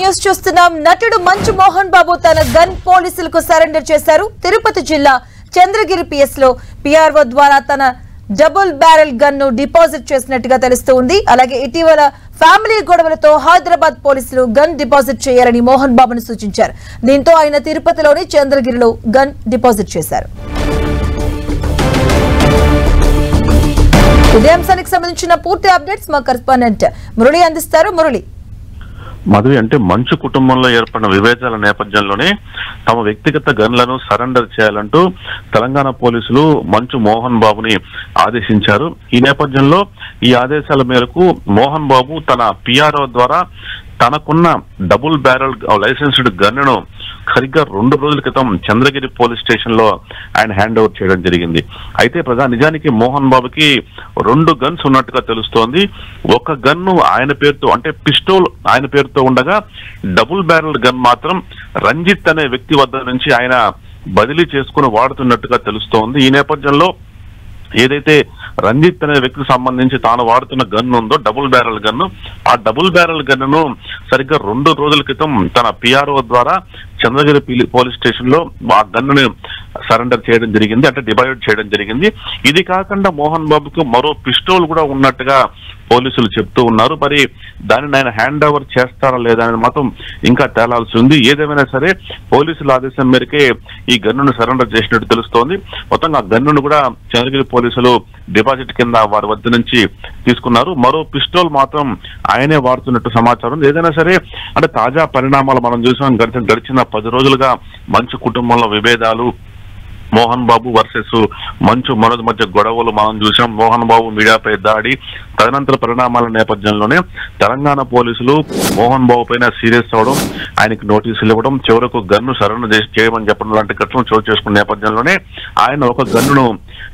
News చూస్తున్నాం. నటుడు మంచు మోహన్ బాబు తన గన్ పోలీసులకు సరెండర్ చేశారు. తిరుపతి జిల్లా చంద్రగిరి పిఎస్ లో పిఆర్ఓ ద్వారా తన డబుల్ బ్యారెల్ గన్ ను డిపాజిట్ చేసినట్టుగా తెలుస్తోంది. అలాగే ఇటీవల ఫ్యామిలీ గొడవలతో హైదరాబాద్ పోలీసులు గన్ డిపాజిట్ చేయాలని మోహన్ బాబును సూచించారు. దీంతో ఆయన తిరుపతిలోని చంద్రగిరిలో గన్ డిపాజిట్ చేశారు. ఇదే అంశానికి సంబంధించిన పూర్తి అప్డేట్స్ మా కరెస్పాండెంట్ మురళి అందిస్తారు. మురళి, మధువి, అంటే మంచు కుటుంబంలో ఏర్పడిన విభేదాల నేపథ్యంలోనే తమ వ్యక్తిగత గన్లను సరెండర్ చేయాలంటూ తెలంగాణ పోలీసులు మంచు మోహన్ బాబుని ఆదేశించారు. ఈ నేపథ్యంలో ఈ ఆదేశాల మేరకు మోహన్ బాబు తన పిఆర్ఓ ద్వారా తనకున్న డబుల్ బ్యారెల్ లైసెన్స్డ్ గన్ను సరిగ్గా 2 రోజుల క్రితం చంద్రగిరి పోలీస్ స్టేషన్ లో ఆయన హ్యాండ్ ఓవర్ చేయడం జరిగింది. అయితే నిజానికి మోహన్ బాబుకి 2 గన్స్ ఉన్నట్టుగా తెలుస్తోంది. ఒక గన్ను ఆయన పేరుతో, అంటే పిస్టోల్ ఆయన పేరుతో ఉండగా డబుల్ బ్యారెల్ గన్ మాత్రం రంజిత్ అనే వ్యక్తి వద్ద నుంచి ఆయన బదిలీ చేసుకుని వాడుతున్నట్టుగా తెలుస్తోంది. ఈ నేపథ్యంలో ఏదైతే రంజిత్ అనే వ్యక్తికి సంబంధించి తాను వాడుతున్న గన్ ఉందో డబుల్ బ్యారెల్ గన్ను, ఆ డబుల్ బ్యారెల్ గన్ను సరిగ్గా 2 రోజుల క్రితం తన పిఆర్ఓ ద్వారా చంద్రగిరి పోలీస్ స్టేషన్ లో ఆ గన్నుని సరెండర్ చేయడం జరిగింది, అంటే డిపాజిట్ చేయడం జరిగింది. ఇది కాకుండా మోహన్ బాబుకు మరో పిస్టోల్ కూడా ఉన్నట్టుగా పోలీసులు చెప్తూ ఉన్నారు. మరి దానిని ఆయన హ్యాండ్ ఓవర్ చేస్తారా లేదా అనేది మాత్రం ఇంకా తేలాల్సి ఉంది. ఏదేమైనా సరే పోలీసుల ఆదేశం మేరకే ఈ గన్నును సరెండర్ చేసినట్టు తెలుస్తోంది. మొత్తంగా ఆ గన్నును కూడా చంద్రగిరి పోలీసులు డిపాజిట్ కింద వారి వద్ద నుంచి తీసుకున్నారు. మరో పిస్టోల్ మాత్రం ఆయనే వాడుతున్నట్టు సమాచారం. ఏదైనా సరే, అంటే తాజా పరిణామాలు మనం చూసాం. గడిచిన 10 రోజులుగా మంచు కుటుంబంలో విభేదాలు, మోహన్ బాబు వర్సెస్ మంచు మనోజ్ మధ్య గొడవలు మనం చూసాం. మోహన్ బాబు మీడియాపై దాడి, తదనంతర పరిణామాల నేపథ్యంలోనే తెలంగాణ పోలీసులు మోహన్ బాబు పైన సీరియస్ అవడం, ఆయనకి నోటీసులు ఇవ్వడం, చివరకు గన్ను సరెండర్ చేయమని చెప్పడం లాంటి ఘటనలు చోటు చేసుకున్న నేపథ్యంలోనే ఆయన ఒక గన్నును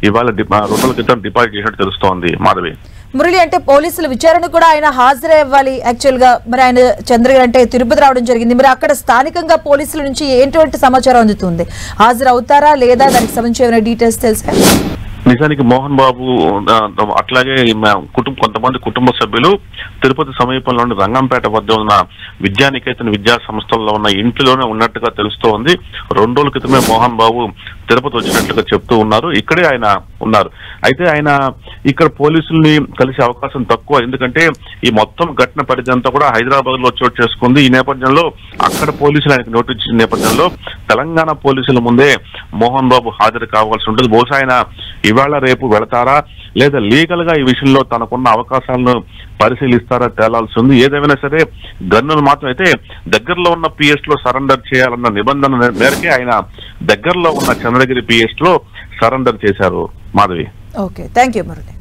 ఇవాళ 2 రోజుల క్రితం డిపాజిట్ చేసినట్టు తెలుస్తోంది. మాధవి, మురళి, అంటే పోలీసుల విచారణ కూడా ఆయన హాజరవ్వాలి. యాక్చువల్ గా మరి ఆయన చంద్రగిరి అంటే తిరుపతి రావడం జరిగింది. మరి అక్కడ స్థానికంగా పోలీసుల నుంచి ఏంటువంటి సమాచారం అందుతుంది? హాజరవుతారా లేదా? దానికి సంబంధించి ఏమైనా డీటెయిల్స్ తెలుసా? నిజానికి మోహన్ బాబు అట్లాగే కొంతమంది కుటుంబ సభ్యులు తిరుపతి సమీపంలోని రంగంపేట వద్ద ఉన్న విద్యానికేతన్ విద్యా సంస్థల్లో ఉన్న ఇంట్లోనే ఉన్నట్టుగా తెలుస్తోంది. 2 రోజుల క్రితమే మోహన్ బాబు తిరుపతి వచ్చినట్టుగా చెప్తూ ఉన్నారు. ఇక్కడే ఆయన ఉన్నారు. అయితే ఆయన ఇక్కడ పోలీసుల్ని కలిసే అవకాశం తక్కువ. ఎందుకంటే ఈ మొత్తం ఘటన పరిధి అంతా కూడా హైదరాబాద్ లో చోటు చేసుకుంది. ఈ నేపథ్యంలో అక్కడ పోలీసులు ఆయనకు నోటీస్ ఇచ్చిన నేపథ్యంలో తెలంగాణ పోలీసుల ముందే మోహన్ బాబు హాజరు కావాల్సి ఉంటుంది. బహుశా ఆయన ఇవాళ రేపు వెళతారా లేదా లీగల్ గా ఈ విషయంలో తనకున్న అవకాశాలను పరిశీలిస్తారా తేలాల్సి ఉంది. ఏదేమైనా సరే గన్నును మాత్రం అయితే దగ్గరలో ఉన్న పిఎస్ లో సరెండర్ చేయాలన్న నిబంధన మేరకే ఆయన దగ్గరలో ఉన్న చంద్రగిరి పిఎస్ లో సరెండర్ చేశారు. Madhavi, okay, thank you Murali.